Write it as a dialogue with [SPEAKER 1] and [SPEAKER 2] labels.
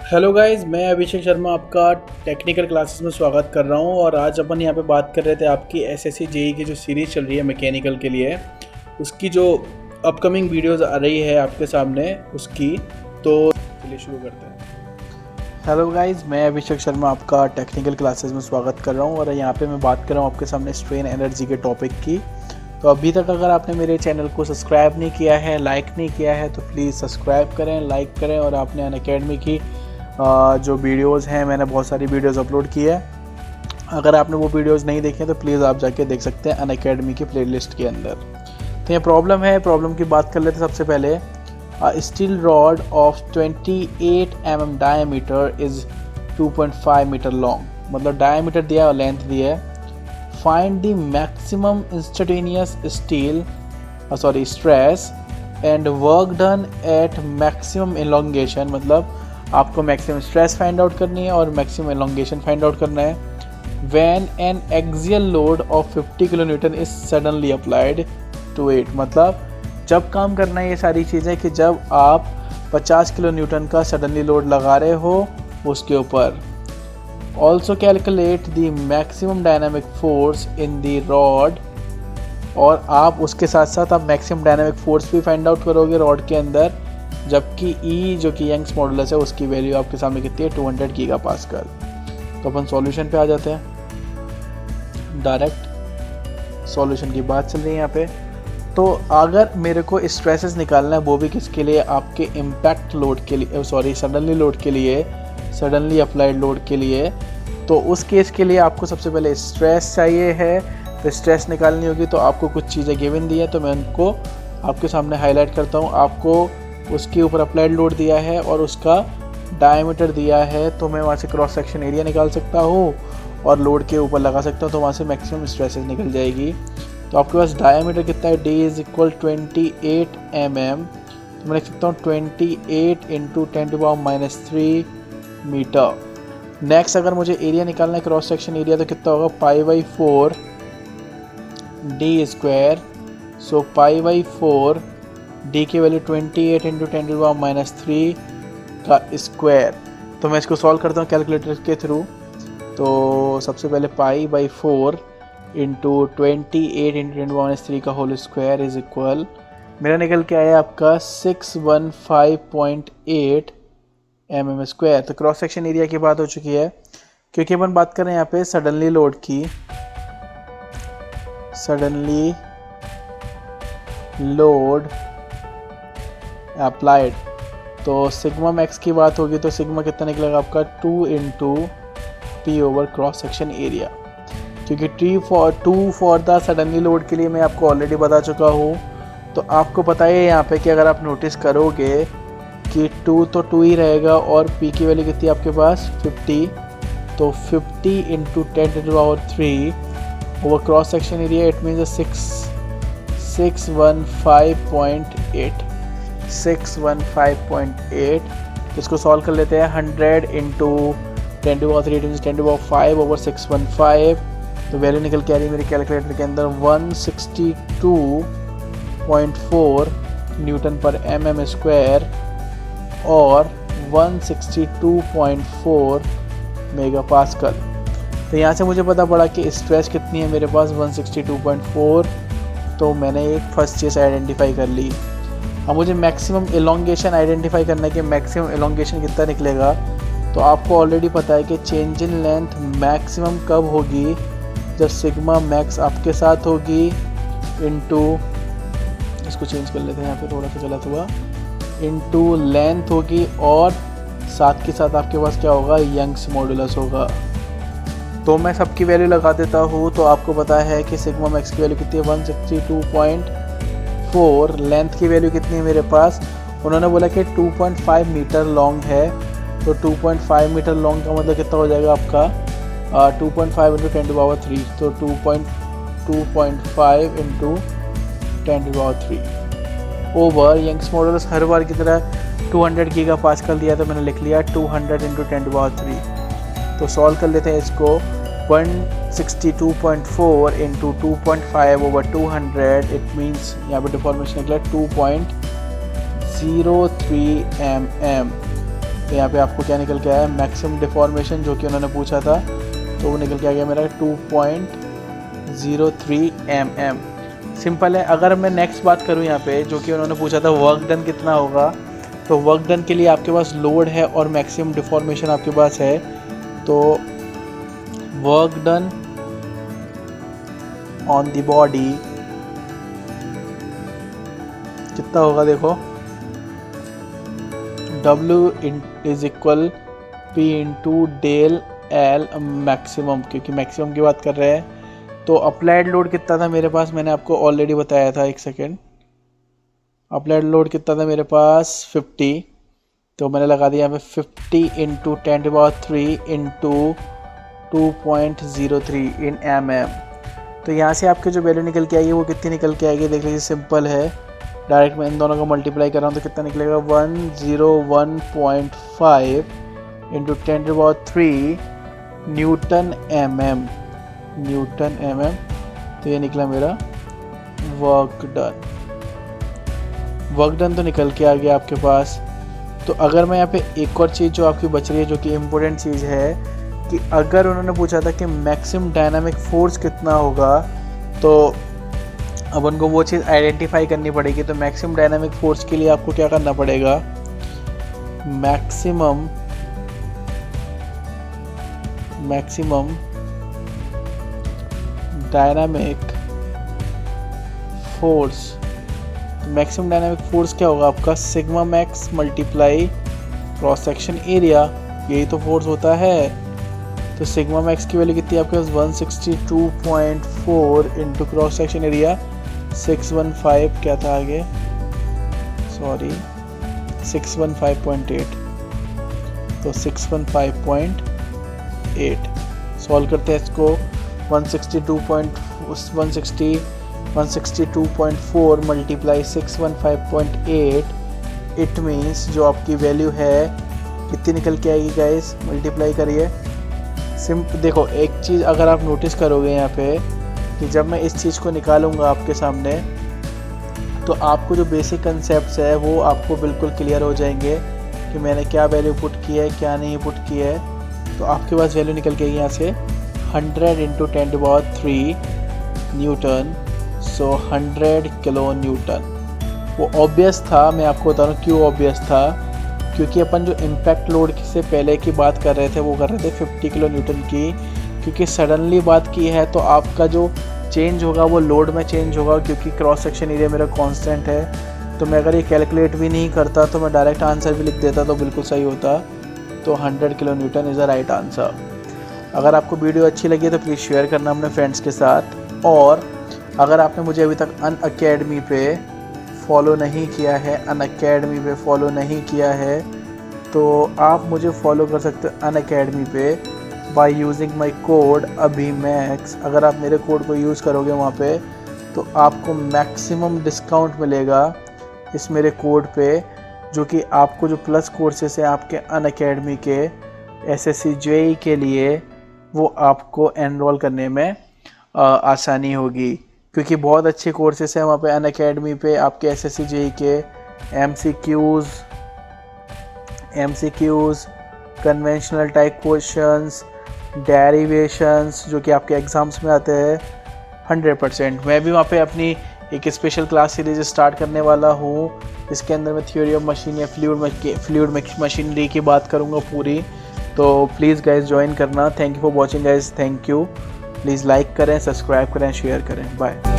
[SPEAKER 1] Hello guys, मैं अभिषेक शर्मा आपका technical classes में स्वागत कर रहा हूं। और आज अपन यहां पे बात कर रहे थे आपकी एसएससी जेई की जो सीरीज़ चल रही है मैकेनिकल के लिए, उसकी जो अपकमिंग वीडियोस आ रही है आपके सामने उसकी। तो चलिए शुरू करते हैं। हेलो गाइस, मैं अभिषेक शर्मा आपका टेक्निकल क्लासेस में स्वागत कर रहा हूं और यहां पे मैं बात कर रहा हूं आपके सामने स्ट्रेन एनर्जी के टॉपिक की। तो अभी तक अगर आपने मेरे चैनल को सब्सक्राइब नहीं किया है, लाइक नहीं किया है, तो प्लीज़ सब्सक्राइब करें, लाइक करें। और आपने अनअकैडमी की जो वीडियोस हैं, मैंने बहुत सारी वीडियोस अपलोड की है। अगर आपने वो वीडियोस नहीं देखे तो प्लीज़ आप जाके देख सकते हैं अनअकैडमी की प्लेलिस्ट के अंदर। तो ये प्रॉब्लम की बात कर लेते हैं। सबसे पहले steel rod of 28 mm diameter is 2.5 metre long, मतलब डायमीटर दिया और लेंथ दिया है। Find the maximum instantaneous stress and work done at maximum elongation, मतलब आपको मैक्सिमम स्ट्रेस फाइंड आउट करनी है और मैक्सिमम एलोंगेशन फाइंड आउट करना है। When an axial load of 50 kilo newton is suddenly applied to it, मतलब जब काम करना है ये सारी चीज़ें कि जब आप 50 किलो न्यूटन का सडनली लोड लगा रहे हो उसके ऊपर। Also calculate the maximum dynamic force in the rod, और आप उसके साथ साथ आप मैक्सिमम डायनामिक फोर्स भी फाइंड आउट करोगे रॉड के अंदर, जबकि ई जो कि यंग्स मॉडुलस है उसकी वैल्यू आपके सामने कितनी है, 200 गीगा पास्कल। तो अपन सॉल्यूशन पे आ जाते हैं। डायरेक्ट सॉल्यूशन की बात चल रही है यहाँ पे। तो अगर मेरे को स्ट्रेसेस निकालना है, वो भी किसके लिए, आपके इम्पैक्ट लोड के लिए, सडनली लोड के लिए, सडनली अप्लाइड लोड के लिए। तो उस केस के लिए आपको सबसे पहले स्ट्रेस चाहिए है। तो स्ट्रेस निकालनी होगी तो आपको कुछ चीज़ें गिवन दी है, तो मैं उनको आपके सामने हाईलाइट करता हूँ। आपको उसके ऊपर अप्लाइड लोड दिया है और उसका डायमीटर दिया है, तो मैं वहाँ से क्रॉस सेक्शन एरिया निकाल सकता हूँ और लोड के ऊपर लगा सकता हूँ, तो वहाँ से मैक्सिमम स्ट्रेसेस निकल जाएगी। तो आपके पास डायमीटर कितना है, d इज इक्वल 28 mm, तो मैं लिख सकता हूँ 28 इंटू 10⁻³ मीटर। नेक्स्ट अगर मुझे एरिया निकालना है, क्रॉस सेक्शन एरिया, तो कितना होगा, π/4 d स्क्वायर। सो π/4 d की वैल्यू 28 इंटू 10⁻³ का स्क्वायर। तो मैं इसको सॉल्व करता हूँ कैलकुलेटर के थ्रू। तो सबसे पहले π/4 इंटू 28 इंटू 10⁻³ का होल स्क्वायर इज इक्वल, मेरा निकल के आया आपका 615.8 mm स्क्वायर। तो क्रॉस सेक्शन एरिया की बात हो चुकी है, क्योंकि अपन बात कर रहे हैं यहाँ पे सडनली लोड की, सडनली लोड अप्लाइड। तो सिग्मा मैक्स की बात होगी तो सिग्मा कितना निकलेगा आपका 2 into P over cross section area, क्योंकि two for the suddenly load के लिए मैं आपको ऑलरेडी बता चुका हूँ। तो आपको पता है यहाँ पे कि अगर आप नोटिस करोगे कि 2 तो 2 ही रहेगा और p की वैल्यू कितनी है आपके पास 50, तो 50 into 10⁻³ over cross section area, it means 615.8। तो इसको सॉल्व कर लेते हैं। 100 इंटू 10⁻³ 10⁻5 ओवर 615, तो वैल्यू निकल के आ रही है मेरे कैलकुलेटर के अंदर 162.4 न्यूटन पर mm स्क्वायर और 162.4 मेगा पास्कल। तो यहाँ से मुझे पता पड़ा कि स्ट्रेस कितनी है मेरे पास, 162.4। तो मैंने एक फर्स्ट चीज़ आइडेंटिफाई कर ली। अब मुझे मैक्सिमम एलोंगेशन आइडेंटिफाई करना है कि मैक्सिमम एलोंगेशन कितना निकलेगा। तो आपको ऑलरेडी पता है कि चेंज इन लेंथ मैक्सिमम कब होगी, जब सिग्मा मैक्स आपके साथ होगी इनटू, इसको चेंज कर लेते हैं यहाँ पे, थोड़ा सा गलत हुआ, इनटू लेंथ होगी और साथ के साथ आपके पास क्या होगा, यंग्स मॉडुलस होगा। तो मैं सबकी वैल्यू लगा देता हूँ। तो आपको पता है कि सिग्मा मैक्स की वैल्यू कितनी है, 162.4। लेंथ की वैल्यू कितनी है मेरे पास, उन्होंने बोला कि 2.5 मीटर लॉन्ग है। तो 2.5 मीटर लॉन्ग का मतलब कितना हो जाएगा आपका 2.5 इंटू 10⁻³, तो 2.5 इंटू 10⁻³ ओवर यंग्स मॉडुलस हर बार की तरह 200 गीगा पास्कल दिया, तो मैंने लिख लिया 200 इंटू 10⁻³। तो सॉल्व कर लेते हैं इसको। 162.4 इंटू 2.5 ओवर 200, इट मीन्स यहाँ पर डिफॉर्मेशन निकला 2.03 mm। तो यहाँ पे आपको क्या निकल के आया, मैक्सिमम डिफॉर्मेशन जो कि उन्होंने पूछा था, तो वो निकल के आ गया मेरा 2.03 mm। सिंपल है। अगर मैं नेक्स्ट बात करूँ यहाँ पे, जो कि उन्होंने पूछा था वर्क डन कितना होगा, तो वर्क डन के लिए आपके पास लोड है और मैक्सिमम डिफॉर्मेशन आपके पास है, तो work done on the body कितना होगा, देखो W is equal P into del L maximum, क्योंकि मैक्सिमम की बात कर रहे हैं। तो अप्लाइड लोड कितना था मेरे पास, मैंने आपको ऑलरेडी बताया था, एक सेकेंड। अप्लाइड लोड कितना था मेरे पास 50, तो मैंने लगा दिया यहाँ पे 50 इंटू 10⁻³ इंटू 2.03 इन mm। तो यहाँ से आपके जो वैल्यू निकल के आएगी वो कितनी निकल के आएगी, देख लीजिए, सिंपल है। डायरेक्ट मैं इन दोनों को मल्टीप्लाई कर रहा हूँ तो कितना निकलेगा, 101.5 into 10⁻³ Newton mm, Newton mm। तो ये निकला मेरा वर्क डन। वर्क डन तो निकल के आ गया आपके पास। तो अगर मैं यहाँ पे एक और चीज़ जो आपकी बच रही है, जो कि इम्पोर्टेंट चीज़ है, कि अगर उन्होंने पूछा था कि मैक्सिमम डायनामिक फोर्स कितना होगा, तो अब उनको वो चीज़ आइडेंटिफाई करनी पड़ेगी। तो मैक्सिमम डायनामिक फोर्स के लिए आपको क्या करना पड़ेगा, maximum dynamic force. Maximum dynamic force क्या होगा आपका, sigma max multiply cross section area, यही तो फोर्स होता है। तो सिग्मा मैक्स की वैल्यू कितनी है आपके पास, 162.4 इंटू क्रॉस सेक्शन एरिया 615, क्या था आगे, सॉरी 615.8, तो 615.8 सॉल्व करते हैं इसको। 162.4 मल्टीप्लाई 615.8, इट मीन्स जो आपकी वैल्यू है कितनी निकल के आएगी गाइस, मल्टीप्लाई करिए। देखो एक चीज़ अगर आप नोटिस करोगे यहाँ पे, कि जब मैं इस चीज़ को निकालूंगा आपके सामने, तो आपको जो बेसिक कंसेप्ट्स है वो आपको बिल्कुल क्लियर हो जाएंगे कि मैंने क्या वैल्यू पुट की है, क्या नहीं पुट की है। तो आपके पास वैल्यू निकल के यहाँ से 100 इंटू 10⁻³ न्यूटन, सो 100 किलो न्यूटन। वो ऑब्वियस था, मैं आपको बता रहा हूँ क्यों ऑब्वियस था, क्योंकि अपन जो इम्पैक्ट लोड से पहले की बात कर रहे थे वो कर रहे थे 50 किलो न्यूटन की, क्योंकि सडनली बात की है तो आपका जो चेंज होगा वो लोड में चेंज होगा, क्योंकि क्रॉस सेक्शन एरिया मेरा कांस्टेंट है। तो मैं अगर ये कैलकुलेट भी नहीं करता तो मैं डायरेक्ट आंसर भी लिख देता तो बिल्कुल सही होता। तो 100 kilo Newton is the right answer. अगर आपको वीडियो अच्छी लगी तो प्लीज़ शेयर करना अपने फ्रेंड्स के साथ, और अगर आपने मुझे अभी तक अनअकैडमी पे फॉलो नहीं किया है, अनअकैडमी पे फॉलो नहीं किया है, तो आप मुझे फॉलो कर सकते हो अनअकैडमी पे बाय यूजिंग माय कोड अभीमैक्स। अगर आप मेरे कोड को यूज़ करोगे वहाँ पे तो आपको मैक्सिमम डिस्काउंट मिलेगा इस मेरे कोड पे, जो कि आपको जो प्लस कोर्सेस हैं आपके अनअकैडमी के SSC JEE के लिए, वो आपको एनरोल करने में आसानी होगी, क्योंकि बहुत अच्छे कोर्सेस हैं वहाँ पे अनअकैडमी पे आपके SSC JEE के। MCQs, conventional type questions, derivations जो कि आपके एग्ज़ाम्स में आते हैं 100%। मैं भी वहाँ पे अपनी एक स्पेशल क्लास सीरीज स्टार्ट करने वाला हूँ, इसके अंदर मैं थ्योरी ऑफ मशीन या फ्लूइड मशीनरी की बात करूँगा पूरी। तो प्लीज़ गाइज ज्वाइन करना। Thank you for watching guys, thank you. Please like करें, सब्सक्राइब करें, शेयर करें। बाय।